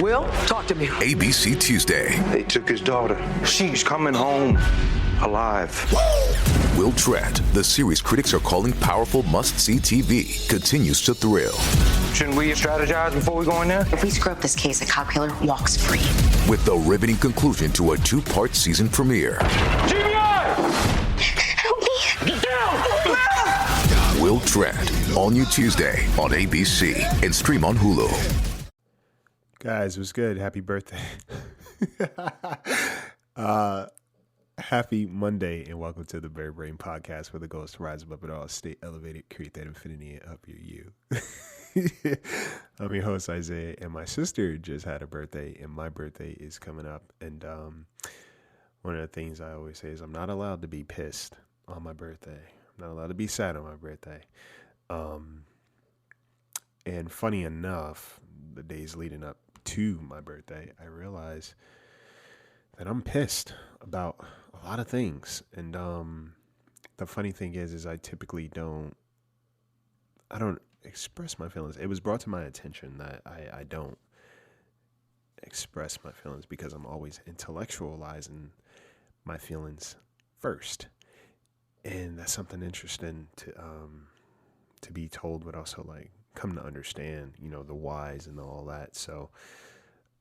Will, talk to me. ABC Tuesday. They took his daughter. She's coming home alive. Will Trent, the series critics are calling powerful must-see TV, continues to thrill. Shouldn't we strategize before we go in there? If we screw up this case, a cop killer walks free. With the riveting conclusion to a 2-part season premiere. GBI! Help me! Get down! Will Trent, all new Tuesday on ABC and stream on Hulu. Guys, what's good? Happy birthday. Happy Monday and welcome to the Bird Brain Podcast, where the goal is to rise above it all, stay elevated, create that infinity, and up your you. I'm your host, Isaiah, and my sister just had a birthday, and my birthday is coming up. And one of the things I always say is I'm not allowed to be pissed on my birthday. I'm not allowed to be sad on my birthday. And funny enough, the days leading up to my birthday, I realized that I'm pissed about a lot of things. And the funny thing is I typically don't express my feelings. It was brought to my attention that I don't express my feelings because I'm always intellectualizing my feelings first. And that's something interesting to be told, but also like come to understand, the whys and all that. So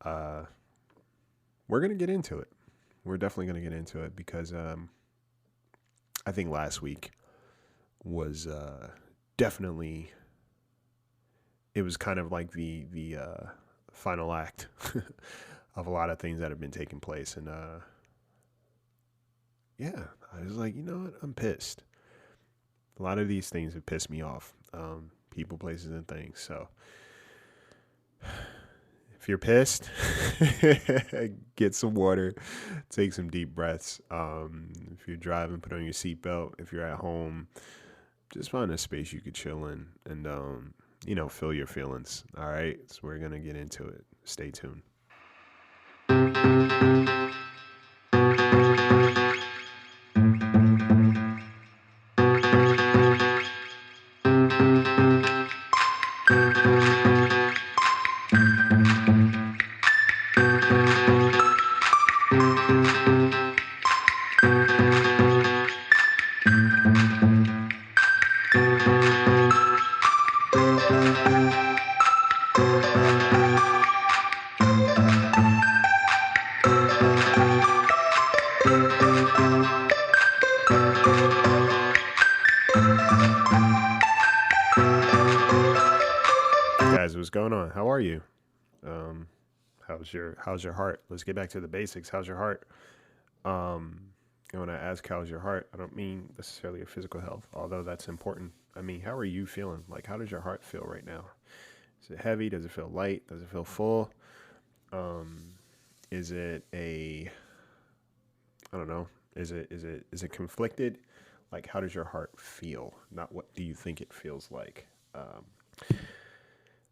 we're going to get into it. We're definitely going to get into it because I think last week was definitely, it was kind of like the final act of a lot of things that have been taking place. And yeah, I was like, you know what? I'm pissed. A lot of these things have pissed me off. People, places, and things. So if you're pissed, get some water, take some deep breaths. If you're driving, put on your seatbelt. If you're at home, just find a space you could chill in and, feel your feelings. All right. So we're going to get into it. Stay tuned. What's going on? How are you? How's your heart? Let's get back to the basics. How's your heart? And when I ask how's your heart, I don't mean necessarily a physical health, although that's important. I mean, how are you feeling? Like, how does your heart feel right now? Is it heavy? Does it feel light? Does it feel full? Is it I don't know. Is it conflicted? Like, how does your heart feel? Not what do you think it feels like?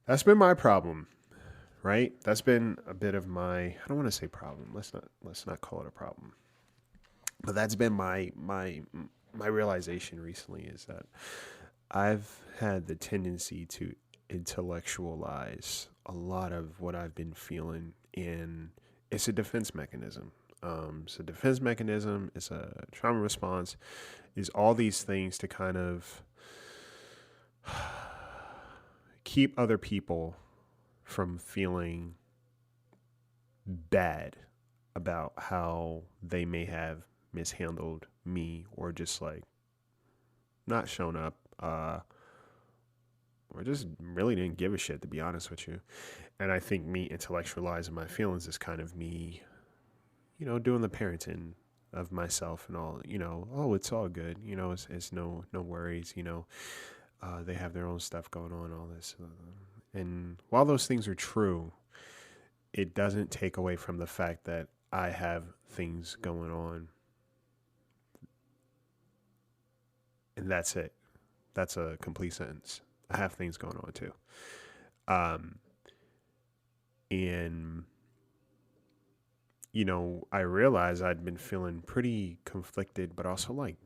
That's been my problem, right? That's been a bit of my, I don't want to say problem. Let's not call it a problem. But that's been my realization recently is that I've had the tendency to intellectualize a lot of what I've been feeling, and it's a defense mechanism. It's a defense mechanism. It's a trauma response. Is all these things to kind of keep other people from feeling bad about how they may have mishandled me or just like not shown up or just really didn't give a shit, to be honest with you. And I think me intellectualizing my feelings is kind of me, doing the parenting of myself and all, oh, it's all good. It's no worries, they have their own stuff going on, all this. And while those things are true, it doesn't take away from the fact that I have things going on. And that's it. That's a complete sentence. I have things going on too. And, I realized I'd been feeling pretty conflicted, but also like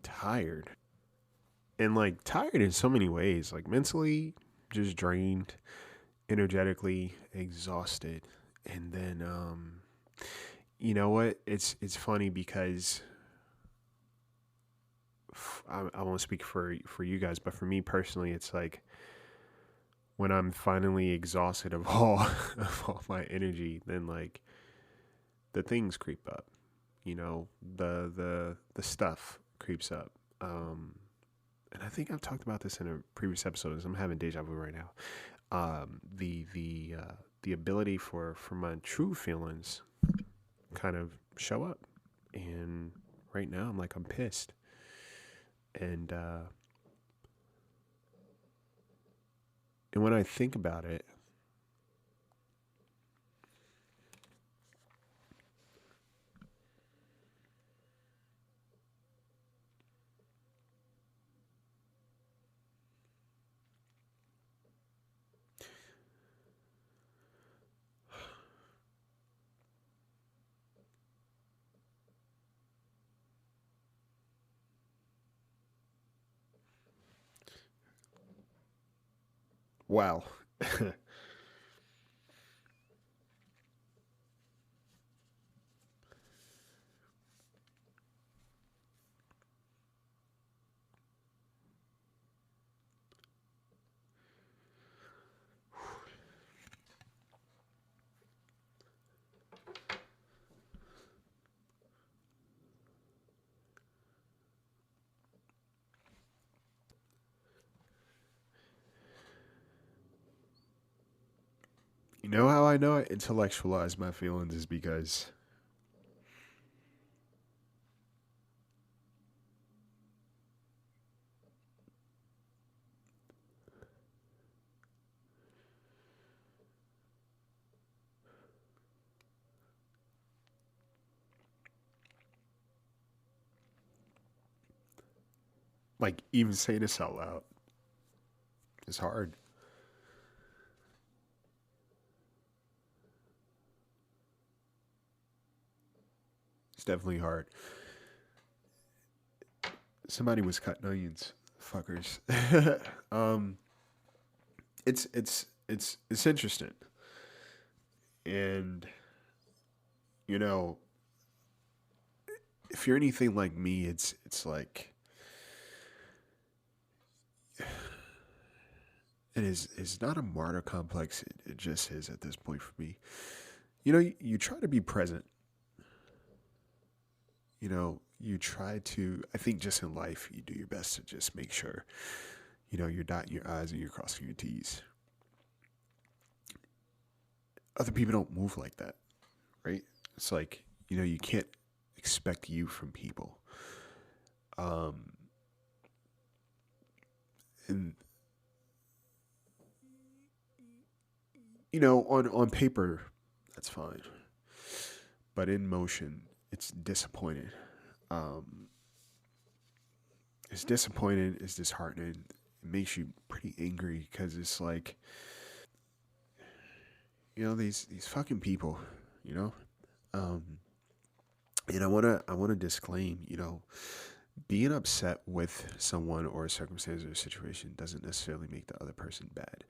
tired. And like tired in so many ways, like mentally just drained, energetically exhausted. And then, you know what? It's funny because I won't speak for you guys, but for me personally, it's like when I'm finally exhausted of all of all my energy, then like the things creep up. You know, the stuff creeps up. And I think I've talked about this in a previous episode. I'm having deja vu right now. The ability for my true feelings kind of show up, and right now I'm pissed, and when I think about it, wow. You know how I know I intellectualize my feelings is because even saying this out loud is hard. It's definitely hard. Somebody was cutting onions, fuckers. It's interesting, and you know, if you're anything like me, it's like it's not a martyr complex. It just is at this point for me. You know, you try to be present. You know, you try to, I think just in life, you do your best to just make sure, you know, you're dotting your I's and you're crossing your T's. Other people don't move like that, right? It's like, you know, you can't expect you from people. And, you know, on paper, that's fine. But in motion, it's disappointing. It's disappointing. It's disheartening. It makes you pretty angry because it's like, you know, these fucking people, you know. And I wanna disclaim, you know, being upset with someone or a circumstance or a situation doesn't necessarily make the other person bad.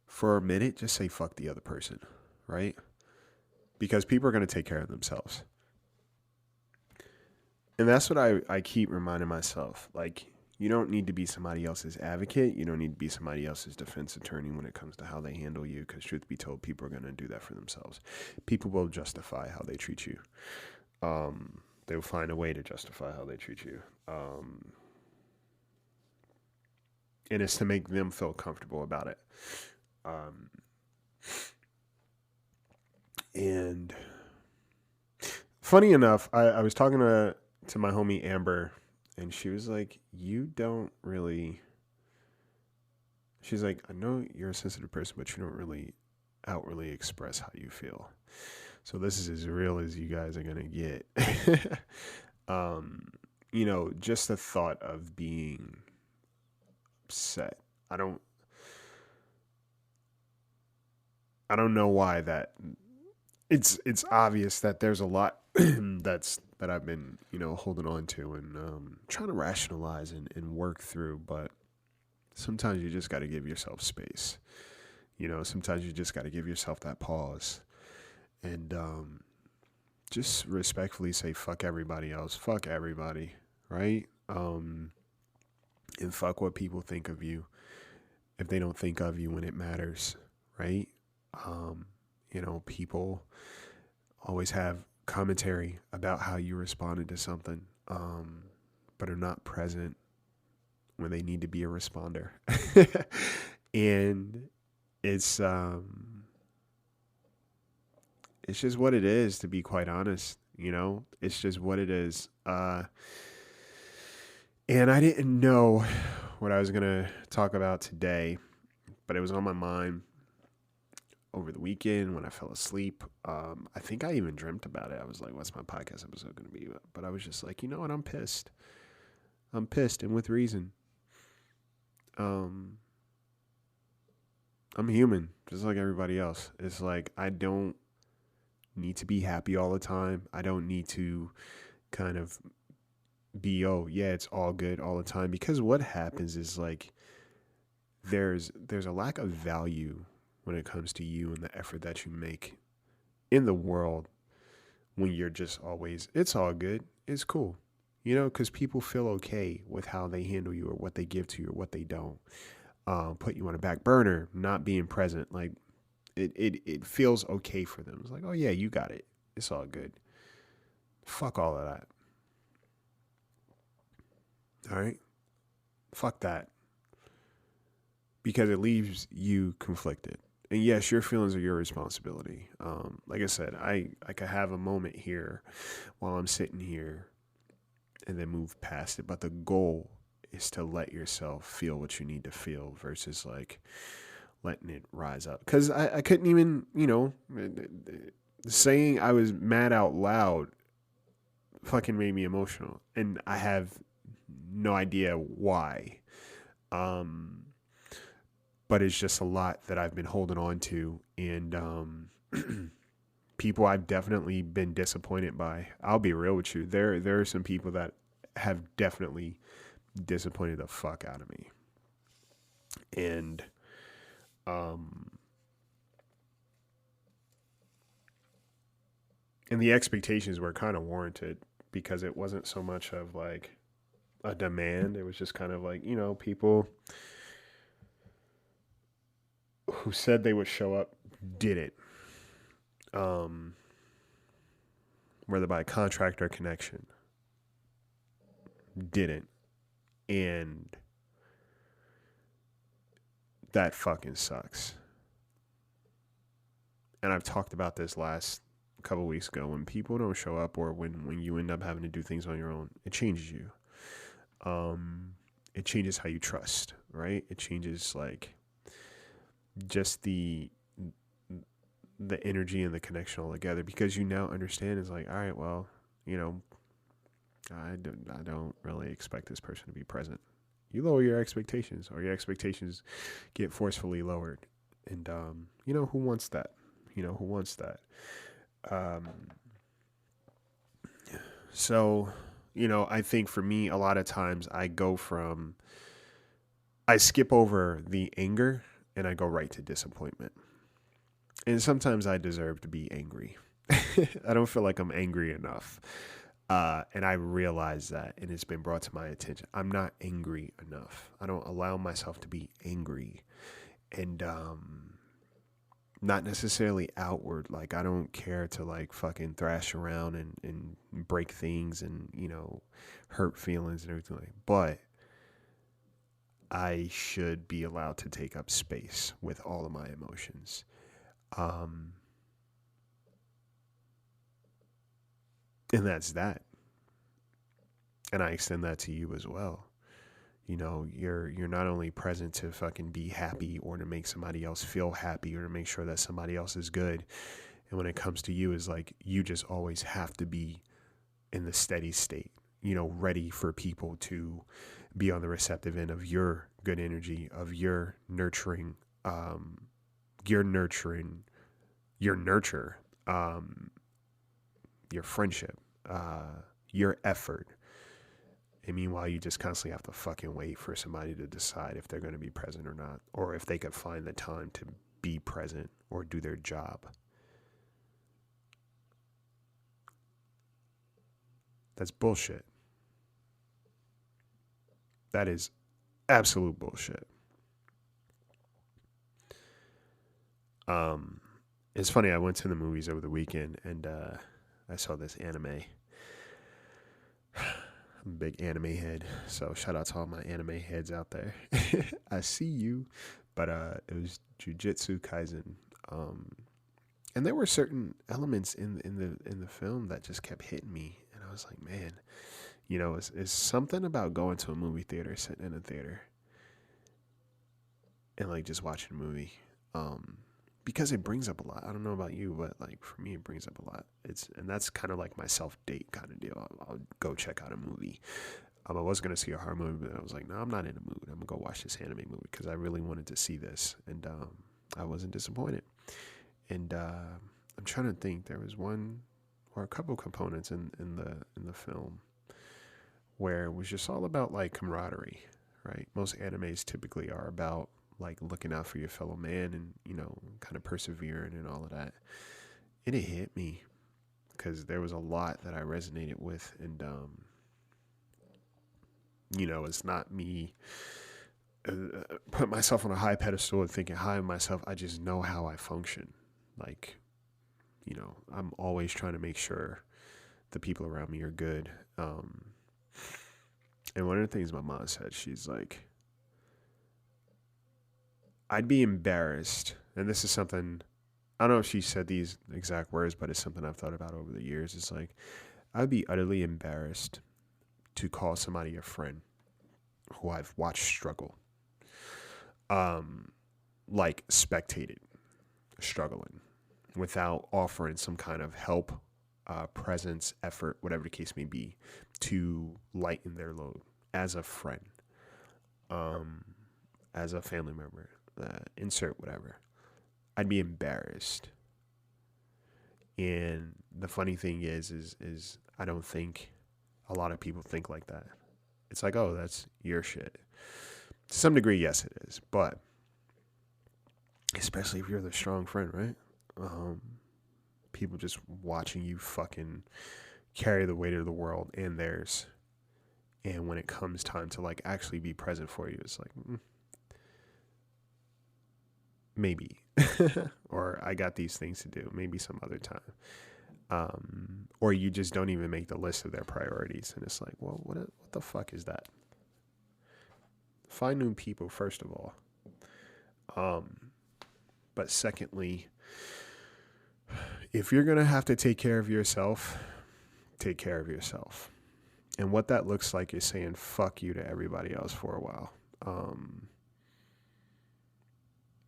For a minute, just say fuck the other person, right? Because people are gonna take care of themselves. And that's what I keep reminding myself. Like, you don't need to be somebody else's advocate. You don't need to be somebody else's defense attorney when it comes to how they handle you. Because truth be told, people are going to do that for themselves. People will justify how they treat you. They'll find a way to justify how they treat you. And it's to make them feel comfortable about it. And funny enough, I was talking to my homie Amber, and she was like, you don't really, she's like, I know you're a sensitive person, but you don't really outwardly express how you feel. So this is as real as you guys are going to get. You know, just the thought of being upset. I don't know why that it's obvious that there's a lot that I've been, you know, holding on to and trying to rationalize and work through, but sometimes you just got to give yourself space. You know, sometimes you just got to give yourself that pause and just respectfully say fuck everybody else, fuck everybody, right? And fuck what people think of you if they don't think of you when it matters, right? People always have commentary about how you responded to something, but are not present when they need to be a responder. And it's just what it is, to be quite honest. It's just what it is. And I didn't know what I was going to talk about today, but it was on my mind over the weekend when I fell asleep. I think I even dreamt about it. I was like, what's my podcast episode going to be about? But I was just like, you know what? I'm pissed. I'm pissed, and with reason. I'm human, just like everybody else. It's like, I don't need to be happy all the time. I don't need to kind of be, oh yeah, it's all good all the time, because what happens is, like, there's a lack of value when it comes to you and the effort that you make in the world when you're just always, it's all good, it's cool, because people feel okay with how they handle you or what they give to you or what they don't. Put you on a back burner, not being present, like it feels okay for them. It's like, oh yeah, you got it, it's all good. Fuck all of that. All right? Fuck that. Because it leaves you conflicted. And yes, your feelings are your responsibility. Like I said, I could have a moment here while I'm sitting here and then move past it. But the goal is to let yourself feel what you need to feel versus like letting it rise up. Because I couldn't even, saying I was mad out loud fucking made me emotional. And I have no idea why. But it's just a lot that I've been holding on to, and people I've definitely been disappointed by. I'll be real with you. There are some people that have definitely disappointed the fuck out of me. And the expectations were kind of warranted, because it wasn't so much of like a demand. It was just kind of like, people who said they would show up didn't, whether by contract or connection, didn't. And that fucking sucks. And I've talked about this last couple weeks ago. When people don't show up, or when you end up having to do things on your own, it changes you. It changes how you trust, right? It changes like just the energy and the connection all together, because you now understand it's like, all right, well, I don't really expect this person to be present. You lower your expectations, or your expectations get forcefully lowered. And, who wants that? Who wants that? So, I think for me, a lot of times I skip over the anger and I go right to disappointment. And sometimes I deserve to be angry. I don't feel like I'm angry enough. And I realize that, and it's been brought to my attention. I'm not angry enough. I don't allow myself to be angry. And not necessarily outward. Like, I don't care to like fucking thrash around and break things and, hurt feelings and everything like that. But I should be allowed to take up space with all of my emotions. And that's that. And I extend that to you as well. You're not only present to fucking be happy or to make somebody else feel happy or to make sure that somebody else is good. And when it comes to you, is like, you just always have to be in the steady state, ready for people to be on the receptive end of your good energy, of your nurturing, your nurture, your friendship, your effort. And meanwhile, you just constantly have to fucking wait for somebody to decide if they're going to be present or not, or if they could find the time to be present or do their job. That's bullshit. That is absolute bullshit. It's funny, I went to the movies over the weekend and I saw this anime. I'm a big anime head, so shout out to all my anime heads out there. I see you. But it was Jujutsu Kaisen. And there were certain elements in the film that just kept hitting me, and I was like, man, you know, it's something about going to a movie theater, sitting in a theater, and like just watching a movie, because it brings up a lot. I don't know about you, but like for me, it brings up a lot. And that's kind of like my self-date kind of deal. I'll go check out a movie. I was going to see a horror movie, but I was like, no, I'm not in the mood. I'm going to go watch this anime movie because I really wanted to see this. And I wasn't disappointed. And I'm trying to think. There was one or a couple components in the film where it was just all about like camaraderie, right? Most animes typically are about like looking out for your fellow man and, you know, kind of persevering and all of that. And it hit me because there was a lot that I resonated with. And, you know, it's not me put myself on a high pedestal and thinking high of myself. I just know how I function. Like, you know, I'm always trying to make sure the people around me are good. And one of the things my mom said, she's like, I'd be embarrassed. And this is something, I don't know if she said these exact words, but it's something I've thought about over the years. It's like, I'd be utterly embarrassed to call somebody a friend who I've watched struggle, like spectated struggling without offering some kind of help, presence, effort, whatever the case may be, to lighten their load as a friend, as a family member, insert whatever. I'd be embarrassed. And the funny thing is I don't think a lot of people think like that. It's like, oh, that's your shit. To some degree, yes, it is. But especially if you're the strong friend, right? People just watching you fucking carry the weight of the world and theirs. And when it comes time to like actually be present for you, it's like, maybe. Or I got these things to do. Maybe some other time. Or you just don't even make the list of their priorities. And it's like, well, what the fuck is that? Find new people, first of all. But secondly, if you're going to have to take care of yourself, take care of yourself. And what that looks like is saying fuck you to everybody else for a while.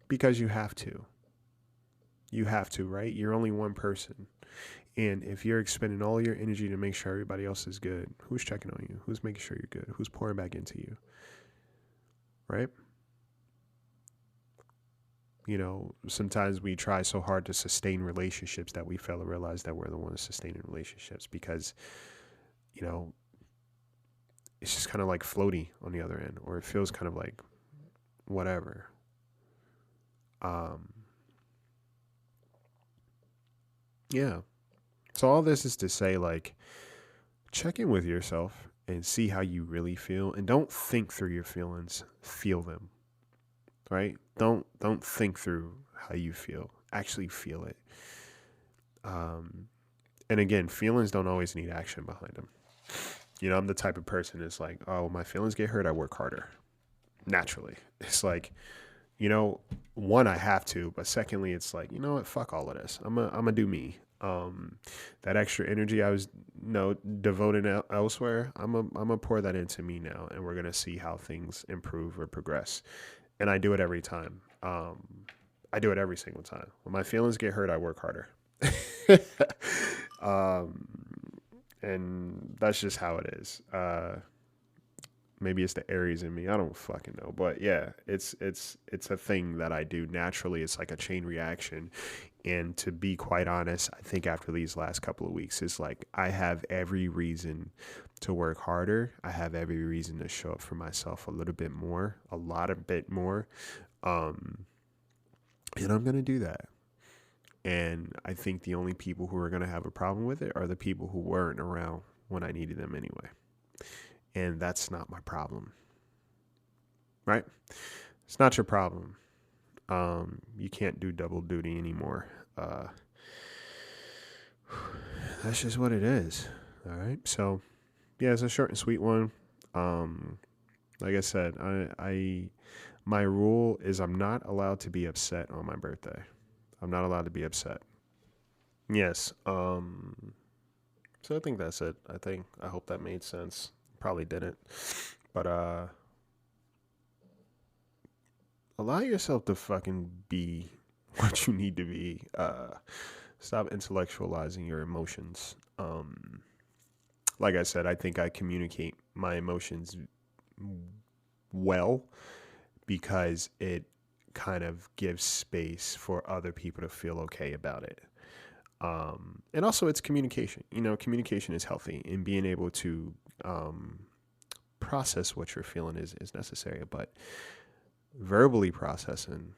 Because you have to. You have to, right? You're only one person. And if you're expending all your energy to make sure everybody else is good, who's checking on you? Who's making sure you're good? Who's pouring back into you? Right? You know, sometimes we try so hard to sustain relationships that we fail to realize that we're the ones sustaining relationships because, you know, it's just kind of like floaty on the other end, or it feels kind of like whatever. Yeah. So all this is to say, like, check in with yourself and see how you really feel, and don't think through your feelings, feel them. Right? Don't think through how you feel. Actually feel it. And again, feelings don't always need action behind them. You know, I'm the type of person that's like, oh, when my feelings get hurt, I work harder. Naturally. It's like, you know, one, I have to, but secondly, it's like, you know what, fuck all of this. I'm gonna do me. That extra energy I was devoting elsewhere, I'm gonna pour that into me now, and we're gonna see how things improve or progress. And I do it every time. I do it every single time. When my feelings get hurt, I work harder. And that's just how it is. Maybe it's the Aries in me. I don't fucking know. But yeah, it's a thing that I do naturally. It's like a chain reaction. And to be quite honest, I think after these last couple of weeks, it's like I have every reason to work harder. I have every reason to show up for myself a little bit more, a bit more. And I'm going to do that. And I think the only people who are going to have a problem with it are the people who weren't around when I needed them anyway. And that's not my problem. Right? It's not your problem. You can't do double duty anymore. That's just what it is. All right. So, yeah, it's a short and sweet one. Like I said, my rule is I'm not allowed to be upset on my birthday. I'm not allowed to be upset. Yes. So I think that's it. I hope that made sense. Probably didn't. But allow yourself to fucking be what you need to be. Stop intellectualizing your emotions. Like I said, I think I communicate my emotions well because it kind of gives space for other people to feel okay about it. And also it's communication. Communication is healthy, and being able to process what you're feeling is necessary, but verbally processing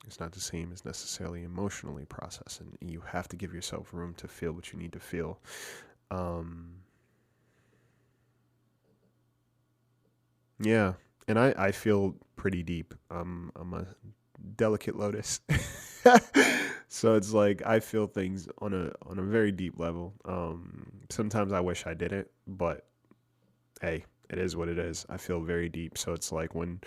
is not the same as necessarily emotionally processing. You have to give yourself room to feel what you need to feel. Yeah, and I feel pretty deep. I'm a delicate lotus. So it's like I feel things on a very deep level. Sometimes I wish I didn't, but hey, it is what it is. I feel very deep. So it's like when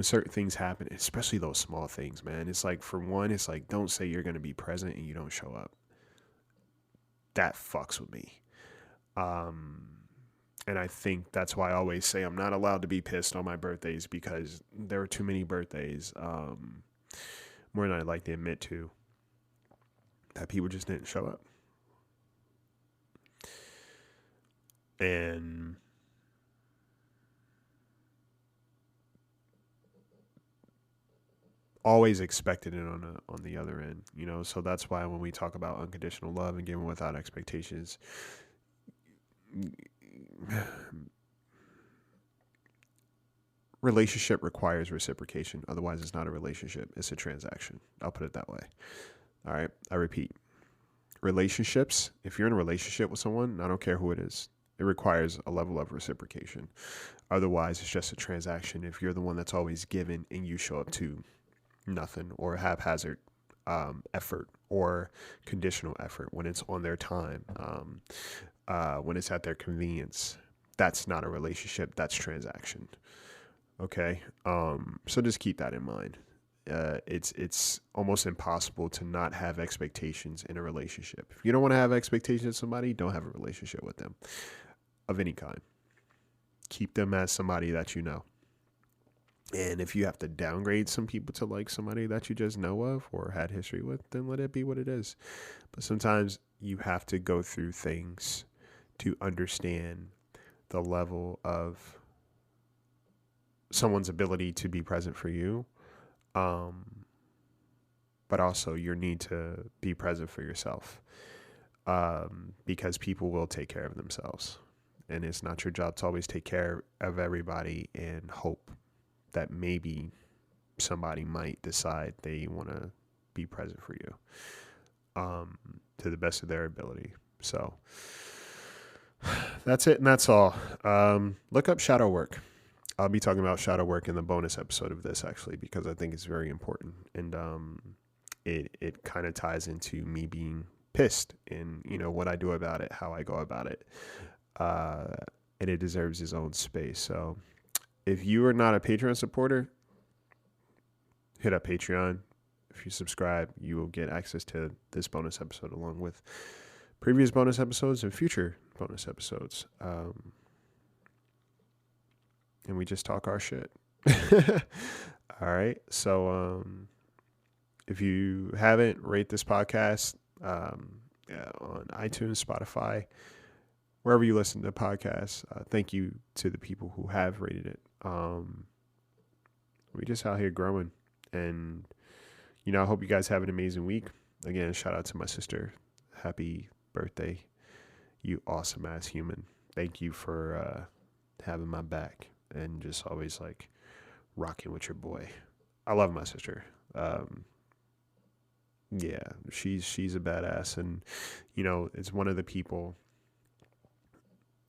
certain things happen, especially those small things, man, it's like, for one, it's like, don't say you're going to be present and you don't show up. That fucks with me. And I think that's why I always say I'm not allowed to be pissed on my birthdays, because there were too many birthdays, more than I'd like to admit to, that people just didn't show up. And always expected it on the other end, so that's why when we talk about unconditional love and giving without expectations, relationship requires reciprocation. Otherwise, it's not a relationship. It's a transaction. I'll put it that way. All right. I repeat, relationships, if you're in a relationship with someone, I don't care who it is, it requires a level of reciprocation. Otherwise, it's just a transaction. If you're the one that's always given and you show up to nothing, or haphazard effort, or conditional effort when it's on their time, when it's at their convenience, that's not a relationship. That's transaction. Okay. So just keep that in mind. It's almost impossible to not have expectations in a relationship. If you don't want to have expectations of somebody, don't have a relationship with them of any kind. Keep them as somebody that you know. And if you have to downgrade some people to like somebody that you just know of or had history with, then let it be what it is. But sometimes you have to go through things to understand the level of someone's ability to be present for you, but also your need to be present for yourself, because people will take care of themselves, and it's not your job to always take care of everybody and hope that maybe somebody might decide they want to be present for you, to the best of their ability. So that's it, and that's all. Look up shadow work. I'll be talking about shadow work in the bonus episode of this, actually, because I think it's very important, and it kind of ties into me being pissed and what I do about it, how I go about it, and it deserves its own space. So if you are not a Patreon supporter, hit up Patreon. If you subscribe, you will get access to this bonus episode along with previous bonus episodes and future bonus episodes. And we just talk our shit. All right. So if you haven't, rate this podcast on iTunes, Spotify, wherever you listen to podcasts. Thank you to the people who have rated it. We just out here growing. And, I hope you guys have an amazing week. Again, shout out to my sister. Happy birthday, you awesome ass human. Thank you for having my back and just always like rocking with your boy. I love my sister. Yeah, she's a badass, and it's one of the people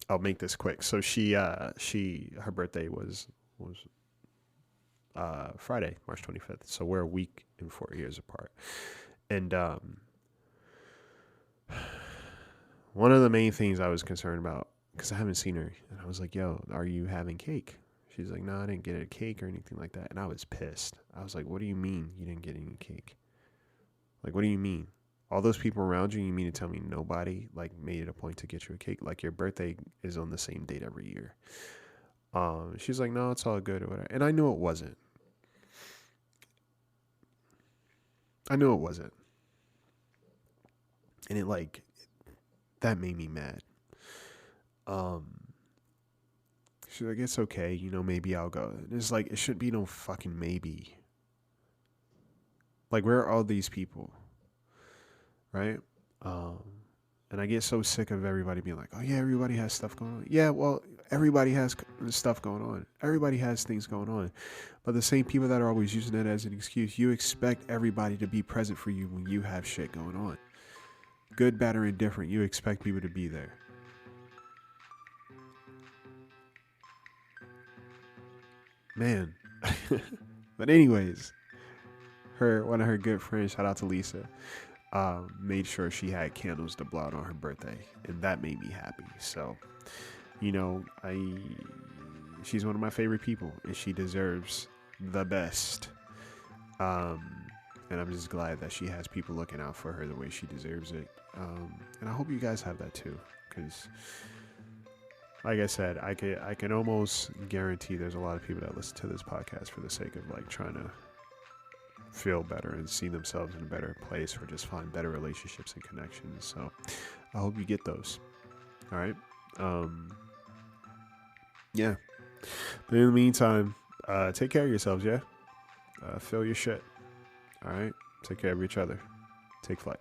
I'll make this quick. So her birthday was Friday, March 25th. So we're a week and 4 years apart. And one of the main things I was concerned about, because I haven't seen her, and I was like, yo, are you having cake? She's like, no, I didn't get a cake or anything like that. And I was pissed. I was like, what do you mean you didn't get any cake? Like, what do you mean? All those people around you, you mean to tell me nobody like made it a point to get you a cake? Like, your birthday is on the same date every year. She's like, no, it's all good or whatever. And I knew it wasn't. And it like, that made me mad. She's like, it's okay, you know, maybe I'll go. And it's like, it should be no fucking maybe. Like, where are all these people? Right? And I get so sick of everybody being like, oh yeah, everybody has stuff going on. Yeah, well, everybody has stuff going on. Everybody has things going on. But the same people that are always using that as an excuse, you expect everybody to be present for you when you have shit going on. Good, bad, or indifferent, you expect people to be there. Man. But anyways, one of her good friends, shout out to Lisa, made sure she had candles to blow out on her birthday, and that made me happy. So, you know, she's one of my favorite people, and she deserves the best. And I'm just glad that she has people looking out for her the way she deserves it. And I hope you guys have that too, because like I said, I can almost guarantee there's a lot of people that listen to this podcast for the sake of like trying to feel better and see themselves in a better place, or just find better relationships and connections. So I hope you get those. All right. Yeah. But in the meantime, take care of yourselves. Yeah. Feel your shit. All right. Take care of each other. Take flight.